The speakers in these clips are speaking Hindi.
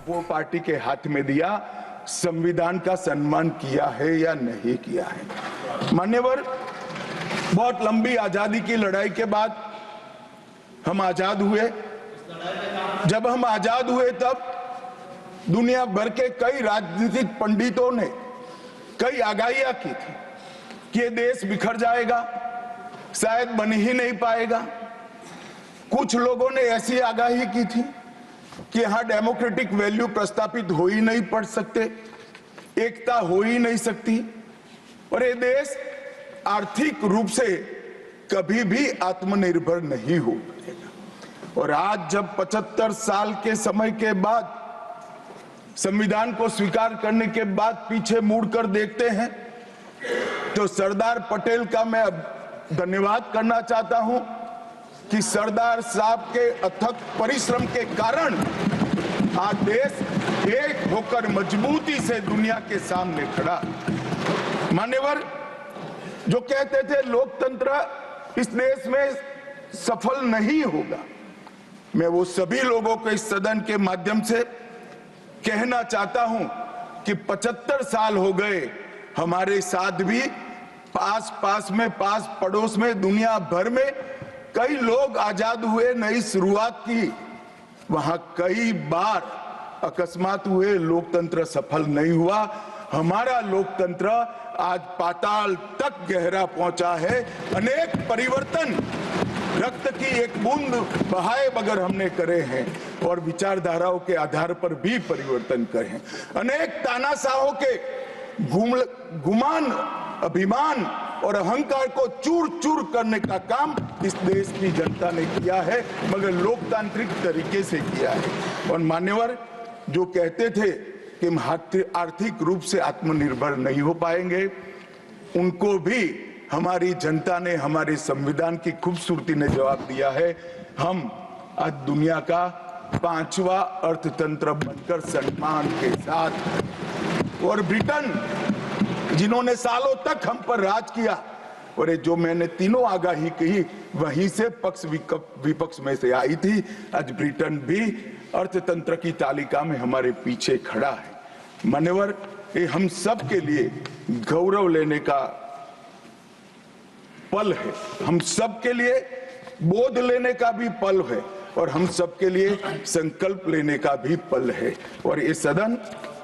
वो पार्टी के हाथ में दिया, संविधान का सम्मान किया है या नहीं किया है। मान्यवर, बहुत लंबी आजादी की लड़ाई के बाद हम आजाद हुए। जब हम आजाद हुए तब दुनिया भर के कई राजनीतिक पंडितों ने कई आगाहियां की थी कि ये देश बिखर जाएगा, शायद बन ही नहीं पाएगा। कुछ लोगों ने ऐसी आगाही की थी कि यहां डेमोक्रेटिक वैल्यू प्रस्थापित हो ही नहीं पड़ सकते, एकता हो ही नहीं सकती और ये देश आर्थिक रूप से कभी भी आत्मनिर्भर नहीं हो पाएगा। और आज जब 75 साल के समय के बाद, संविधान को स्वीकार करने के बाद पीछे मुड़कर देखते हैं तो सरदार पटेल का मैं धन्यवाद करना चाहता हूं कि सरदार साहब के अथक परिश्रम के कारण आज देश एक होकर मजबूती से दुनिया के सामने खड़ा। मान्यवर, जो कहते थे लोकतंत्र इस देश में सफल नहीं होगा, मैं वो सभी लोगों को इस सदन के माध्यम से कहना चाहता हूं कि 75 साल हो गए, हमारे साथ भी पास पड़ोस में दुनिया भर में कई लोग आजाद हुए, नई शुरुआत की, वहां कई बार अकस्मात हुए, लोकतंत्र सफल नहीं हुआ। हमारा लोकतंत्र आज पाताल तक गहरा पहुंचा है। अनेक परिवर्तन रक्त की एक बूंद बहाए बगैर हमने करे हैं और विचारधाराओं के आधार पर भी परिवर्तन करे हैं। अनेक तानाशाहों के गुमान, अभिमान और अहंकार को चूर चूर करने का काम इस देश की जनता ने किया है, मगर लोकतांत्रिक तरीके से किया है। और मान्यवर, जो कहते थे कि हम आर्थिक रूप से आत्मनिर्भर नहीं हो पाएंगे, उनको भी हमारी जनता ने, हमारे संविधान की खूबसूरती ने जवाब दिया है। हम आज दुनिया का 5वां अर्थतंत्र बनकर सम्मान के साथ, और ब्रिटेन जिन्होंने सालों तक हम पर राज किया, और ये जो मैंने तीनों आगाही कही वहीं से पक्ष विपक्ष में से आई थी, आज ब्रिटेन भी अर्थतंत्र की तालिका में हमारे पीछे खड़ा है। मान्यवर, ये हम सब के लिए गौरव लेने का पल है, हम सब के लिए बोध लेने का भी पल है और हम सब के लिए संकल्प लेने का भी पल है। और ये सदन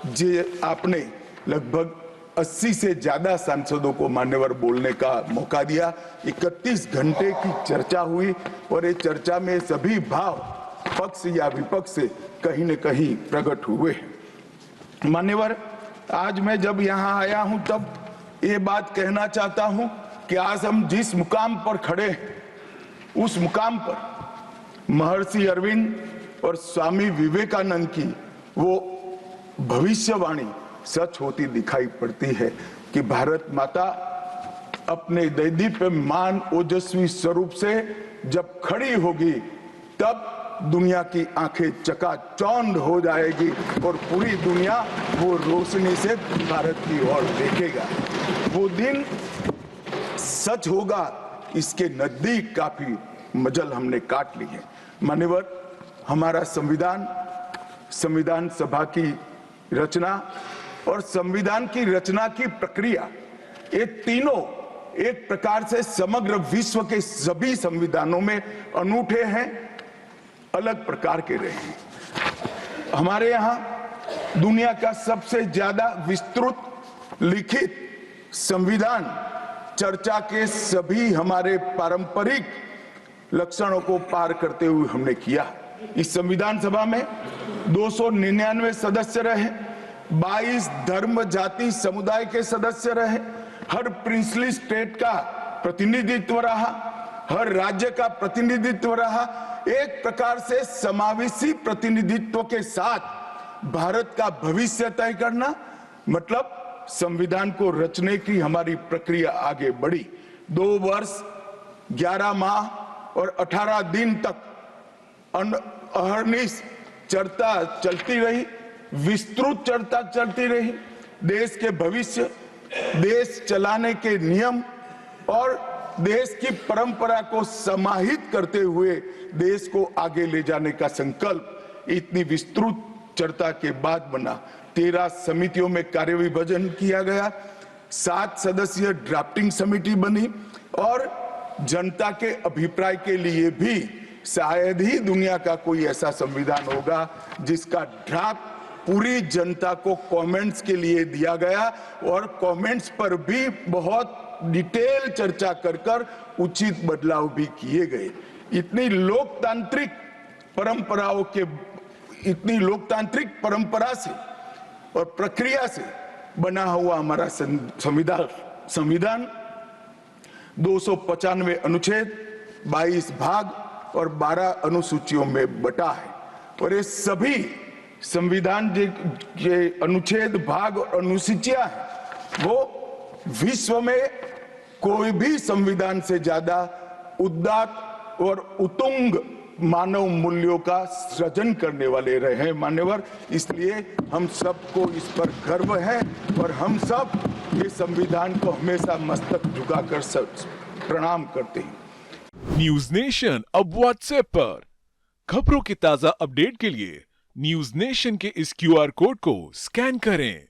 जे आपने लगभग 80 से ज्यादा सांसदों को मान्यवर बोलने का मौका दिया, 31 घंटे की चर्चा हुई और ये चर्चा में सभी भाव पक्ष या विपक्ष से कहीं न कहीं प्रकट हुए। मान्यवर, आज मैं जब यहाँ आया हूं तब ये बात कहना चाहता हूं कि आज हम जिस मुकाम पर खड़े हैं, उस मुकाम पर महर्षि अरविंद और स्वामी विवेकानंद की वो भविष्यवाणी सच होती दिखाई पड़ती है कि भारत माता अपने दैदीप्यमान ओजस्वी स्वरूप से जब खड़ी होगी तब दुनिया की आंखें चकाचौंध हो जाएगी और पूरी दुनिया वो रोशनी से भारत की ओर देखेगा। वो दिन सच होगा, इसके नजदीक काफी मजल हमने काट ली है। मान्यवर, हमारा संविधान सभा की रचना और संविधान की रचना की प्रक्रिया, ये तीनों एक प्रकार से समग्र विश्व के सभी संविधानों में अनूठे हैं, अलग प्रकार के रहे हैं। हमारे यहाँ दुनिया का सबसे ज्यादा विस्तृत लिखित संविधान चर्चा के सभी हमारे पारंपरिक लक्षणों को पार करते हुए हमने किया। इस संविधान सभा में 299 सदस्य रहे, 22 धर्म जाति समुदाय के सदस्य रहे, हर प्रिंसली स्टेट का प्रतिनिधित्व रहा, हर राज्य का प्रतिनिधित्व रहा। एक प्रकार से समावेशी प्रतिनिधित्व के साथ भारत का भविष्य तय करना, मतलब संविधान को रचने की हमारी प्रक्रिया आगे बढ़ी। 2 वर्ष 11 माह और 18 दिन तक अहर्निश चर्चा चलती रही, विस्तृत चर्चा चलती रही। देश के भविष्य, देश चलाने के नियम और देश की परंपरा को समाहित करते हुए देश को आगे ले जाने का संकल्प इतनी विस्तृत चर्चा के बाद बना। 13 समितियों में कार्य विभाजन किया गया, 7 सदस्यीय ड्राफ्टिंग समिति बनी और जनता के अभिप्राय के लिए भी शायद ही दुनिया का कोई ऐसा संविधान होगा जिसका ड्राफ्ट पूरी जनता को कमेंट्स के लिए दिया गया और कमेंट्स पर भी बहुत डिटेल चर्चा कर उचित बदलाव भी किए गए। इतनी लोकतांत्रिक परंपरा से और प्रक्रिया से बना हुआ हमारा संविधान 295 अनुच्छेद, 22 भाग और 12 अनुसूचियों में बटा है और ये सभी संविधान के अनुच्छेद, भाग और अनुसूचियां हैं वो विश्व में कोई भी संविधान से ज्यादा उदात्त और उत्तुंग मानव मूल्यों का सृजन करने वाले रहे हैं मान्यवर। इसलिए हम सबको इस पर गर्व है और हम सब ये संविधान को हमेशा मस्तक झुकाकर प्रणाम करते हैं। न्यूज नेशन अब व्हाट्सएप पर खबरों के ताजा अपडेट के लिए न्यूज नेशन के इस QR कोड को स्कैन करें।